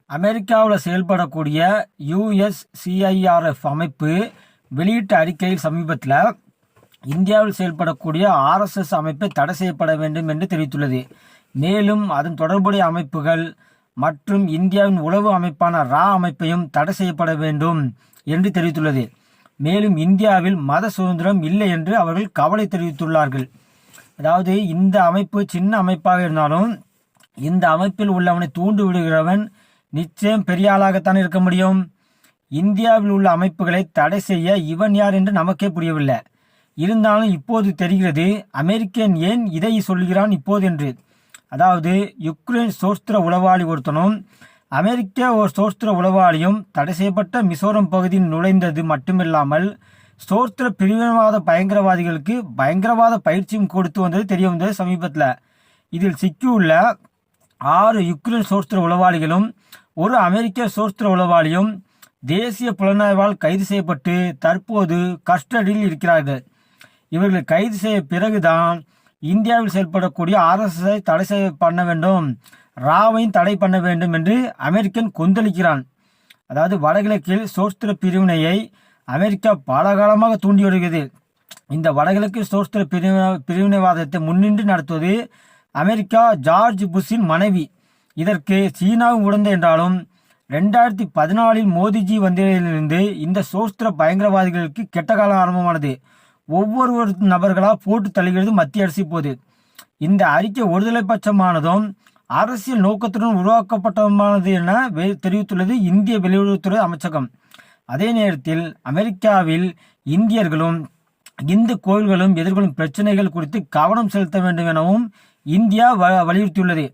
அமெரிக்காவில் செயல்படக்கூடிய யுஎஸ்சிஐஆர்எஃப் அமைப்பு வெளியிட்ட அறிக்கையில் சமீபத்தில் இந்தியாவில் செயல்படக்கூடிய ஆர்எஸ்எஸ் அமைப்பை தடை செய்யப்பட வேண்டும் என்று தெரிவித்துள்ளது. மேலும் அதன் தொடர்புடைய அமைப்புகள் மற்றும் இந்தியாவின் உளவு அமைப்பான ரா அமைப்பையும் தடை செய்யப்பட வேண்டும் என்று தெரிவித்துள்ளது. மேலும் இந்தியாவில் மத சுதந்திரம் இல்லை என்று அவர்கள் கவலை தெரிவித்துள்ளார்கள். அதாவது இந்த அமைப்பு சின்ன அமைப்பாக இருந்தாலும் இந்த அமைப்பில் உள்ளவனை தூண்டு விடுகிறவன் நிச்சயம் பெரிய ஆளாகத்தான் இருக்க முடியும். இந்தியாவில் உள்ள அமைப்புகளை தடை செய்ய இவன் யார் என்று நமக்கே புரியவில்லை. இருந்தாலும் இப்போது தெரிகிறது அமெரிக்கன் ஏன் இதை சொல்கிறான் இப்போது என்று. அதாவது யுக்ரைன் சோஸ்திர உளவாளி ஒருத்தனும் அமெரிக்க ஒரு சோஸ்திர உளவாளியும் தடை செய்யப்பட்ட மிசோரம் பகுதியில் நுழைந்தது மட்டுமில்லாமல் சோஸ்திர பிரிவினவாத பயங்கரவாதிகளுக்கு பயங்கரவாத பயிற்சியும் கொடுத்து வந்தது தெரிய வந்தது சமீபத்தில். இதில் சிக்கியுள்ள 6 யுக்ரைன் சோஸ்திர உளவாளிகளும் ஒரு அமெரிக்க சோஸ்திர உளவாளியும் தேசிய புலனாய்வால் கைது செய்யப்பட்டு தற்போது கஸ்டடியில் இருக்கிறார்கள். இவர்கள் கைது செய்ய பிறகுதான் இந்தியாவில் செயல்படக்கூடிய ஆர்எஸ்எஸ்ஐ தடை பண்ண வேண்டும், ராவையும் தடை பண்ண வேண்டும் என்று அமெரிக்கன் கொந்தளிக்கிறான். அதாவது வடகிழக்கில் சோஸ்திர பிரிவினையை அமெரிக்கா பல காலமாக தூண்டி வருகிறது. இந்த வடகிழக்கு சோஸ்திர பிரிவினைவாதத்தை முன்னின்று நடத்துவது அமெரிக்கா ஜார்ஜ் புஷின் மனைவி. இதற்கு சீனாவும் உடந்தை என்றாலும் 2014 மோடிஜி வந்ததிலிருந்து இந்த சோஸ்திர பயங்கரவாதிகளுக்கு கெட்ட காலம் ஆரம்பமானது. ஒவ்வொரு நபர்களாக போட்டு தள்ளுகிறது மத்திய அரசு. போது இந்த அறிக்கை ஒருதலை பட்சமானதும் அரசியல் நோக்கத்துடன் உருவாக்கப்பட்டதுமானது என தெரிவித்துள்ளது இந்திய வெளியுறவுத்துறை அமைச்சகம். அதே நேரத்தில் அமெரிக்காவில் இந்தியர்களும் இந்து கோயில்களும் எதிர்கொள்ளும் பிரச்சனைகள் குறித்து கவனம் செலுத்த வேண்டும் எனவும் இந்தியா வலியுறுத்தியுள்ளது.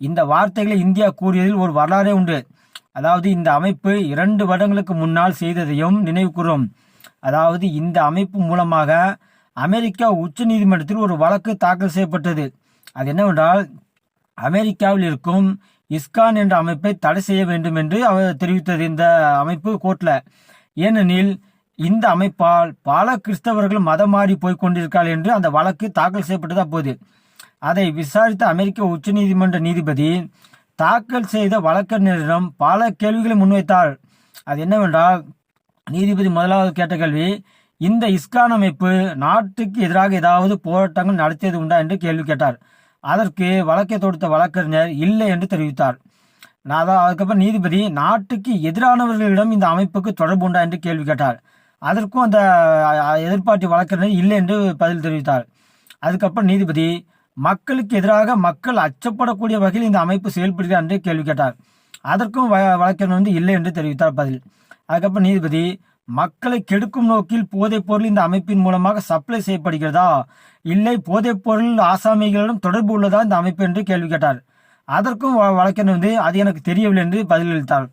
இந்த வார்த்தைகளை இந்தியா கூறியதில் ஒரு வரலாறே உண்டு. அதாவது இந்த அமைப்பு 2 வருடங்களுக்கு முன்னால் செய்ததையும் நினைவு கூறும். அதாவது இந்த அமைப்பு மூலமாக அமெரிக்கா உச்ச நீதிமன்றத்தில் ஒரு வழக்கு தாக்கல் செய்யப்பட்டது. அது என்னவென்றால் அமெரிக்காவில் இருக்கும் இஸ்கான் என்ற அமைப்பை தடை செய்ய வேண்டும் என்று அவர் தெரிவித்தது இந்த அமைப்பு கோர்ட்டில். ஏனெனில் இந்த அமைப்பால் பல கிறிஸ்தவர்கள் மதம் மாறி போய் கொண்டிருக்கிறார்கள் என்று அந்த வழக்கு தாக்கல் செய்யப்பட்டது. அப்போது அதை விசாரித்த அமெரிக்க உச்ச நீதிமன்ற நீதிபதி தாக்கல் செய்த வழக்கறிஞரிடம் பல கேள்விகளை முன்வைத்தார். அது என்னவென்றால் நீதிபதி முதலாவது கேட்ட கேள்வி, இந்த இஸ்கான் அமைப்பு நாட்டுக்கு எதிராக ஏதாவது போராட்டங்கள் நடத்தியது உண்டா என்று கேள்வி கேட்டார். அதற்கு வழக்கை தொடுத்த வழக்கறிஞர் இல்லை என்று தெரிவித்தார். அதுக்கப்புறம் நீதிபதி நாட்டுக்கு எதிரானவர்களிடம் இந்த அமைப்புக்கு தொடர்பு உண்டா என்று கேள்வி கேட்டார். அதற்கும் அந்த எதிர்பார்ட்டி வழக்கறிஞர் இல்லை என்று பதில் தெரிவித்தார். அதுக்கப்புறம் நீதிபதி மக்களுக்கு எதிராக மக்கள் அச்சப்படக்கூடிய வகையில் இந்த அமைப்பு செயல்படுகிறார் என்று கேள்வி கேட்டார். அதற்கும் வழக்கறிஞர் இல்லை என்று தெரிவித்தார் பதில். அதுக்கப்புறம் நீதிபதி மக்களை கெடுக்கும் நோக்கில் போதைப் பொருள் இந்த அமைப்பின் மூலமாக சப்ளை செய்யப்படுகிறதா, இல்லை போதைப் பொருள் ஆசாமிகளிடம் தொடர்பு உள்ளதா இந்த அமைப்பு என்று கேள்வி கேட்டார். அதற்கும் வழக்கறிஞர் அது எனக்கு தெரியவில்லை என்று பதிலளித்தார்.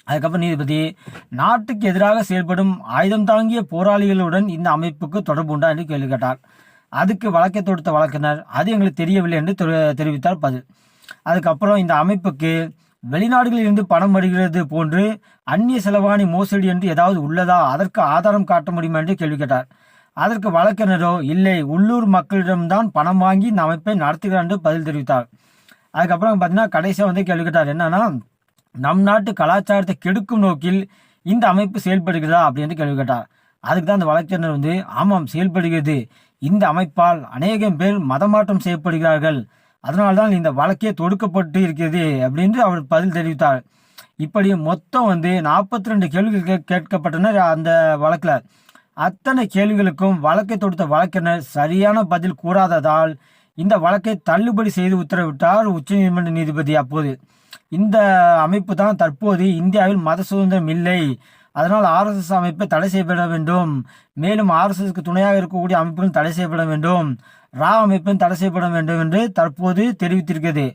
அதுக்கப்புறம் நீதிபதி நாட்டுக்கு எதிராக செயல்படும் ஆயுதம் தாங்கிய போராளிகளுடன் இந்த அமைப்புக்கு தொடர்பு உண்டா என்று கேள்வி கேட்டார். அதுக்கு வழக்கை தொடுத்த வழக்கறிஞர் அது எங்களுக்கு தெரியவில்லை என்று தெரிவித்தார் பதில். அதுக்கப்புறம் இந்த அமைப்புக்கு வெளிநாடுகளில் இருந்து பணம் வருகிறது போன்று அந்நிய செலவாணி மோசடி என்று ஏதாவது உள்ளதா, அதற்கு ஆதாரம் காட்ட முடியுமா என்று கேள்வி கேட்டார். அதற்கு வழக்கறிஞரோ இல்லை, உள்ளூர் மக்களிடம்தான் பணம் வாங்கி இந்த அமைப்பை நடத்துகிறார் என்று பதில் தெரிவித்தார். அதுக்கப்புறம் பார்த்தீங்கன்னா கடைசியாக கேள்வி கேட்டார், என்னன்னா நம் நாட்டு கலாச்சாரத்தை கெடுக்கும் நோக்கில் இந்த அமைப்பு செயல்படுகிறதா அப்படின்னு கேள்வி கேட்டார். அதுக்கு தான் அந்த வழக்கறிஞர் ஆமாம் செயல்படுகிறது, இந்த அமைப்பால் அநேகம் பேர் மதமாற்றம் செய்யப்படுகிறார்கள், அதனால்தான் இந்த வழக்கே தொடுக்கப்பட்டு இருக்கிறது அப்படின்னு அவர் பதில் தெரிவித்தார். இப்படி மொத்தம் 42 கேள்விகள் கேட்கப்பட்டன அந்த வழக்கில். அத்தனை கேள்விகளுக்கும் வழக்கை தொடுத்த வழக்கறிஞர் சரியான பதில் கூறாததால் இந்த வழக்கை தள்ளுபடி செய்து உத்தரவிட்டார் உச்சநீதிமன்ற நீதிபதி. அப்போது இந்த அமைப்பு தான் தற்போது இந்தியாவில் மத சுதந்திரம் இல்லை, அதனால் ஆர்எஸ்எஸ் அமைப்பை தடை செய்யப்பட வேண்டும், மேலும் ஆர்எஸ்எஸ்க்கு துணையாக இருக்கக்கூடிய அமைப்புகளும் தடை செய்யப்பட வேண்டும், ரா அமைப்பும் தடை செய்யப்பட வேண்டும் என்று தற்போது தெரிவித்திருக்கிறது.